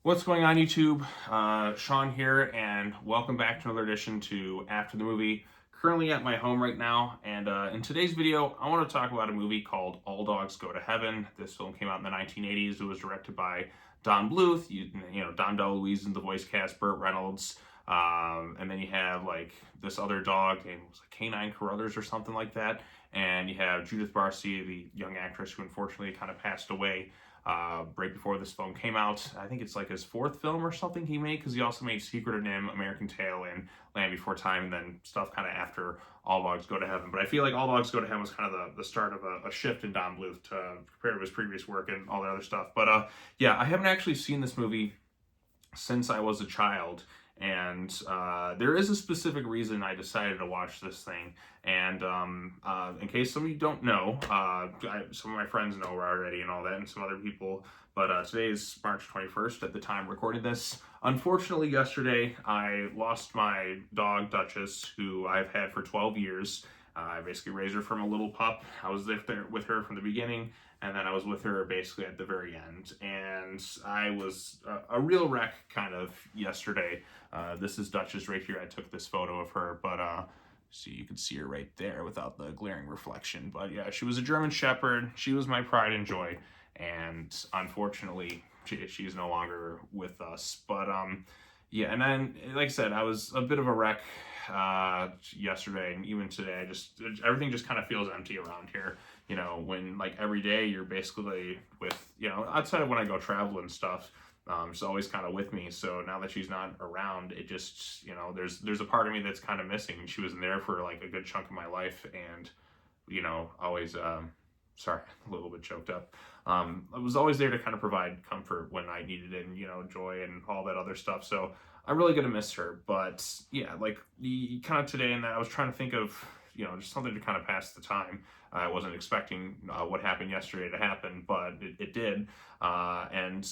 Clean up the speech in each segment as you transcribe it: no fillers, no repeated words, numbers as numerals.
What's going on, YouTube? Sean here, and welcome back to another edition to After the Movie. Currently at my home right now, and in today's video, I want to talk about a movie called All Dogs Go to Heaven. This film came out in the 1980s. It was directed by Don Bluth. You know, Don DeLuise in the voice cast, Burt Reynolds, and then you have like this other dog named Canine Carruthers or something like that, and you have Judith Barcy, the young actress who unfortunately kind of passed away right before this film came out. I think it's like his fourth film or something he made, because he also made Secret of NIMH, American Tail, and Land Before Time, and then stuff kind of after All Dogs Go to Heaven. But I feel like All Dogs Go to Heaven was kind of the start of a shift in Don Bluth compared to his previous work and all that other stuff. But yeah, I haven't actually seen this movie since I was a child. And there is a specific reason I decided to watch this thing. And in case some of you don't know, some of my friends know already and all that, and some other people. But today is March 21st at the time recording this. Unfortunately, yesterday I lost my dog, Duchess, who I've had for 12 years. I basically raised her from a little pup. I was there with her from the beginning, and then I was with her basically at the very end. And I was a real wreck kind of yesterday. This is Duchess right here. I took this photo of her, but see, you can see her right there without the glaring reflection. But yeah, she was a German Shepherd. She was my pride and joy. And unfortunately, she's no longer with us. But yeah, and then, like I said, I was a bit of a wreck yesterday, and even today. Everything just kind of feels empty around here. You know, when like every day you're basically with, you know, outside of when I go travel and stuff, she's always kind of with me. So now that she's not around, it just, you know, there's a part of me that's kind of missing. She was in there for like a good chunk of my life, and you know, always sorry, a little bit choked up. I was always there to kind of provide comfort when I needed it, and you know, joy and all that other stuff. So I'm really gonna miss her. But yeah, like the kind of today, and that I was trying to think of, you know, just something to kind of pass the time. I wasn't expecting what happened yesterday to happen, but it did. And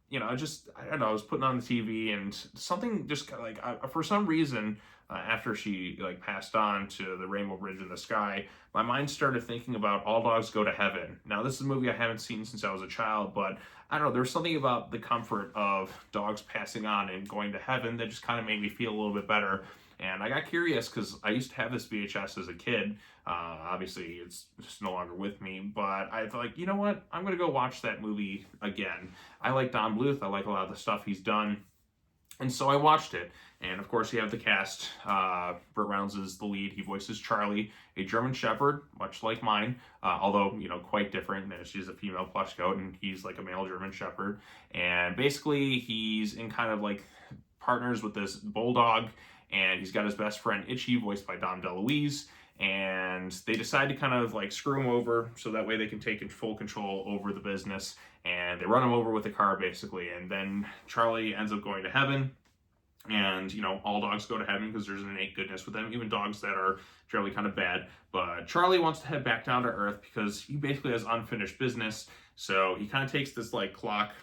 you know, I don't know, I was putting on the TV, and something just kind of like, for some reason, after she like passed on to the Rainbow Bridge in the Sky, my mind started thinking about All Dogs Go to Heaven. Now, this is a movie I haven't seen since I was a child, but I don't know, there's something about the comfort of dogs passing on and going to heaven that just kind of made me feel a little bit better. And I got curious because I used to have this VHS as a kid. Obviously, it's just no longer with me, but I thought, like, you know what? I'm going to go watch that movie again. I like Don Bluth. I like a lot of the stuff he's done. And so I watched it. And of course, you have the cast. Burt Reynolds is the lead. He voices Charlie, a German Shepherd, much like mine, although, you know, quite different. She's a female plush goat, and he's like a male German Shepherd. And basically, he's in kind of like partners with this bulldog, and he's got his best friend Itchy, voiced by Don DeLuise, and they decide to kind of like screw him over so that way they can take full control over the business, and they run him over with a car basically. And then Charlie ends up going to heaven, and you know, all dogs go to heaven because there's an innate goodness with them, even dogs that are generally kind of bad. But Charlie wants to head back down to earth because he basically has unfinished business. So he kind of takes this like clock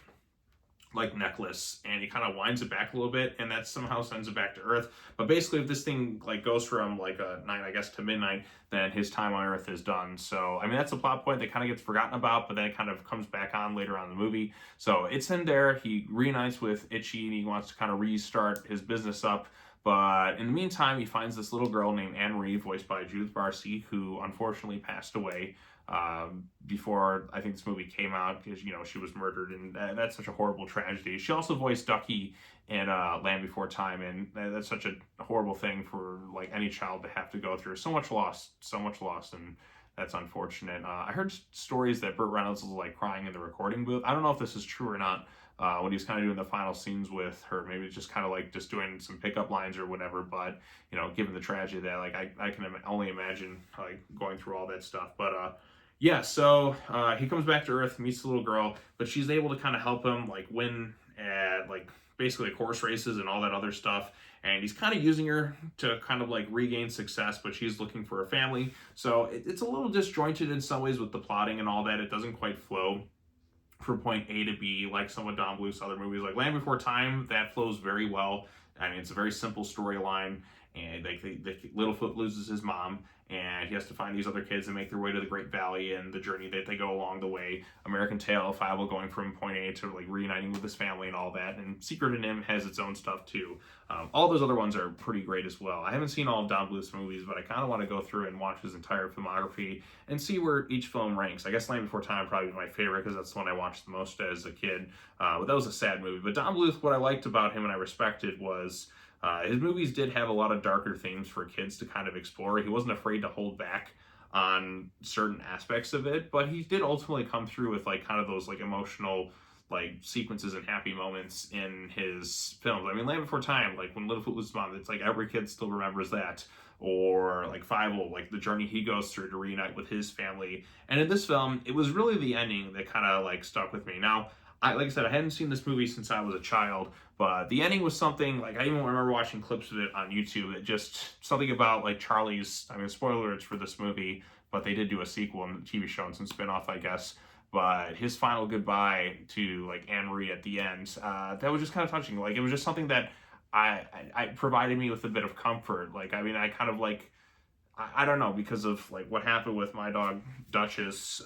like necklace, and he kind of winds it back a little bit, and that somehow sends it back to Earth. But basically, if this thing like goes from like a night, I guess, to midnight, then his time on Earth is done. So I mean, that's a plot point that kind of gets forgotten about, but then it kind of comes back on later on in the movie. So it's in there. He reunites with Itchy, and he wants to kind of restart his business up. But in the meantime, he finds this little girl named Anne-Marie, voiced by Judith Barcy, who unfortunately passed away before I think this movie came out, because, you know, she was murdered, and that's such a horrible tragedy. She also voiced Ducky in Land Before Time, and that's such a horrible thing for like any child to have to go through. So much loss, and that's unfortunate. I heard stories that Burt Reynolds was like crying in the recording booth. I don't know if this is true or not. When he was kind of doing the final scenes with her, maybe it's just kind of like just doing some pickup lines or whatever. But you know, given the tragedy that, like, I can only imagine like going through all that stuff. But yeah, so he comes back to Earth, meets the little girl, but she's able to kind of help him like win at like basically horse races and all that other stuff. And he's kind of using her to kind of like regain success, but she's looking for a family. So it's a little disjointed in some ways with the plotting and all that. It doesn't quite flow from point A to B like some of Don Bluth's other movies. Like Land Before Time, that flows very well. I mean, it's a very simple storyline, and like Littlefoot loses his mom, and he has to find these other kids and make their way to the Great Valley and the journey that they go along the way. American Tail, Five going from point A to like reuniting with his family and all that. And Secret in Him has its own stuff too. All those other ones are pretty great as well. I haven't seen all of Don Bluth's movies, but I kind of want to go through and watch his entire filmography and see where each film ranks. I guess Land Before Time probably be my favorite because that's the one I watched the most as a kid. But that was a sad movie. But Don Bluth, what I liked about him and I respected was his movies did have a lot of darker themes for kids to kind of explore. He wasn't afraid to hold back on certain aspects of it, but he did ultimately come through with like kind of those like emotional like sequences and happy moments in his films. I mean, Land Before Time, like when Littlefoot was mom, it's like every kid still remembers that. Or like Five, like the journey he goes through to reunite with his family. And in this film, it was really the ending that kind of like stuck with me. Now, like I said, I hadn't seen this movie since I was a child, but the ending was something, like I even remember watching clips of it on YouTube. It just, something about like Charlie's, I mean, spoilers for this movie, but they did do a sequel and TV show and some spinoff, I guess. But his final goodbye to like Anne-Marie at the end, that was just kind of touching. Like it was just something that I provided me with a bit of comfort. Like, I mean, I kind of like, I don't know, because of like what happened with my dog Duchess.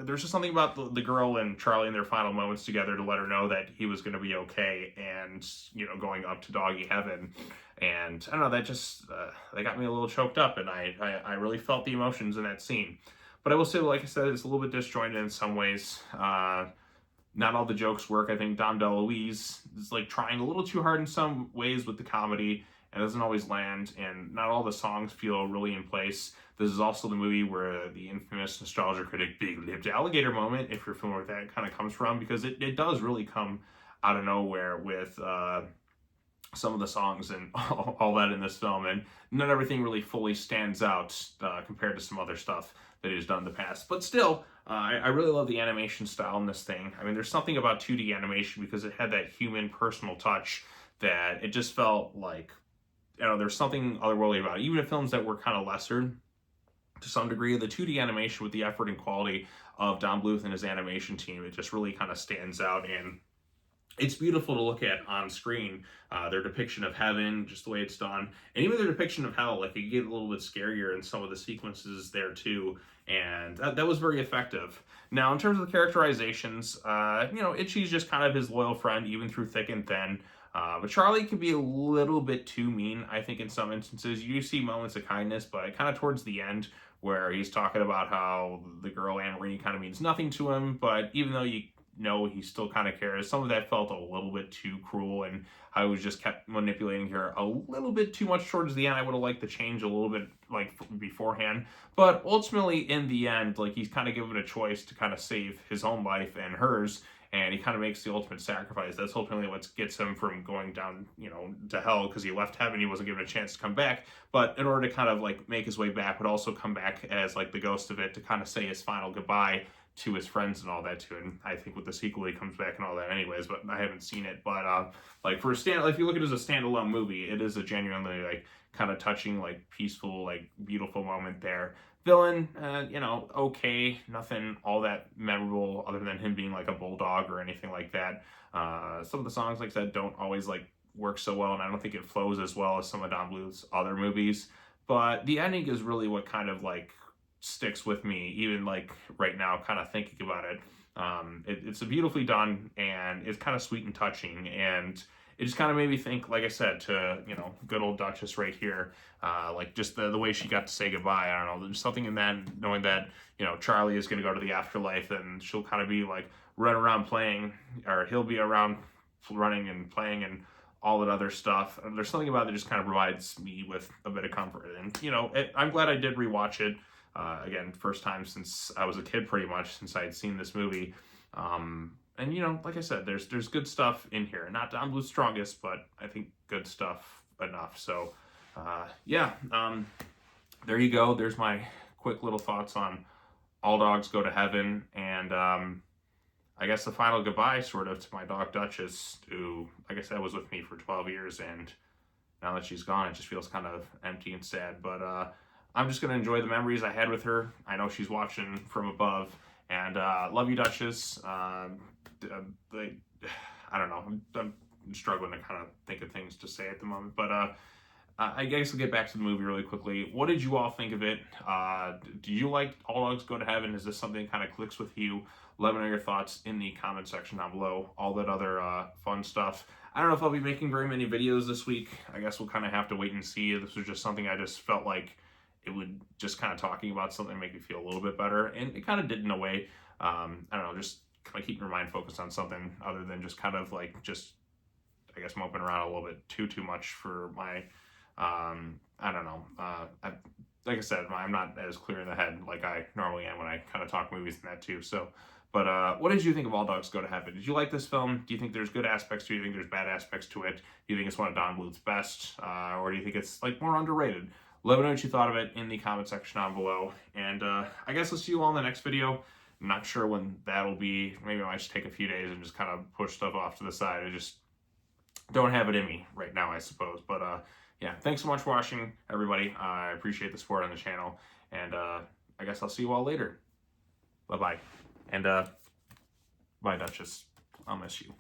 There's just something about the girl and Charlie in their final moments together to let her know that he was going to be okay, and you know, going up to doggy heaven. And I don't know, that just that got me a little choked up, and I really felt the emotions in that scene. But I will say, like I said, it's a little bit disjointed in some ways. Not all the jokes work. I think Dom DeLuise is like trying a little too hard in some ways with the comedy, and doesn't always land, and not all the songs feel really in place. This is also the movie where the infamous nostalgia critic big-lipped alligator moment, if you're familiar with that, kind of comes from, because it does really come out of nowhere with some of the songs and all that in this film, and not everything really fully stands out compared to some other stuff that he's done in the past. But still, I really love the animation style in this thing. I mean, there's something about 2D animation because it had that human, personal touch that it just felt like, you know, there's something otherworldly about it. Even in films that were kind of lesser to some degree, the 2D animation with the effort and quality of Don Bluth and his animation team, it just really kind of stands out, and it's beautiful to look at on screen. Their depiction of heaven, just the way it's done, and even their depiction of hell, like it get a little bit scarier in some of the sequences there too, and that was very effective. Now, in terms of the characterizations, you know, Itchy's just kind of his loyal friend, even through thick and thin. But Charlie can be a little bit too mean, I think, in some instances. You do see moments of kindness, but kind of towards the end, where he's talking about how the girl Anne-Marie kind of means nothing to him, but even though you know he still kind of cares, some of that felt a little bit too cruel, and I was just kept manipulating her a little bit too much towards the end. I would have liked the change a little bit like beforehand, but ultimately in the end, like he's kind of given a choice to kind of save his own life and hers, and he kind of makes the ultimate sacrifice. That's ultimately what gets him from going down, you know, to hell, because he left heaven. He wasn't given a chance to come back, but in order to kind of like make his way back, would also come back as like the ghost of it to kind of say his final goodbye to his friends and all that too. And I think with the sequel he comes back and all that anyways, but I haven't seen it. But like for a if you look at it as a standalone movie, it is a genuinely like kind of touching, like peaceful, like beautiful moment there. Villain, you know, okay, nothing all that memorable other than him being like a bulldog or anything like that. Some of the songs, like I said, don't always like work so well, and I don't think it flows as well as some of Don Bluth's other movies. But the ending is really what kind of like sticks with me, even like right now, kind of thinking about it. It's a beautifully done, and it's kind of sweet and touching, and it just kind of made me think, like I said, to, you know, good old Duchess right here, like just the way she got to say goodbye. I don't know, there's something in that, knowing that, you know, Charlie is going to go to the afterlife, and she'll kind of be like running around playing, or he'll be around running and playing and all that other stuff. And there's something about it that just kind of provides me with a bit of comfort. And, you know, I'm glad I did rewatch it. Again, first time since I was a kid, pretty much, since I had seen this movie. And, you know, like I said, there's good stuff in here. Not Don Bluth's strongest, but I think good stuff enough. So, yeah, there you go. There's my quick little thoughts on All Dogs Go to Heaven. And I guess the final goodbye, sort of, to my dog Duchess, who, like I said, was with me for 12 years. And now that she's gone, it just feels kind of empty and sad. But I'm just going to enjoy the memories I had with her. I know she's watching from above. And love you, Duchess. I don't know. I'm struggling to kind of think of things to say at the moment. But I guess we'll get back to the movie really quickly. What did you all think of it? Do you like All Dogs Go to Heaven? Is this something that kind of clicks with you? Let me know your thoughts in the comment section down below. All that other fun stuff. I don't know if I'll be making very many videos this week. I guess we'll kind of have to wait and see. This was just something I just felt like it would just kind of talking about something make me feel a little bit better. And it kind of did in a way. I don't know, just kind of keep your mind focused on something other than just kind of like just, I guess, moping around a little bit too much for my, I don't know. Like I said, I'm not as clear in the head like I normally am when I kind of talk movies and that too. So, but what did you think of All Dogs Go to Heaven? Did you like this film? Do you think there's good aspects to it? Do you think there's bad aspects to it? Do you think it's one of Don Bluth's best? Or do you think it's like more underrated? Let me know what you thought of it in the comment section down below. And I guess I'll see you all in the next video. I'm not sure when that'll be. Maybe I might just take a few days and just kind of push stuff off to the side. I just don't have it in me right now, I suppose. But yeah, thanks so much for watching, everybody. I appreciate the support on the channel. And I guess I'll see you all later. Bye-bye. And bye, Duchess. I'll miss you.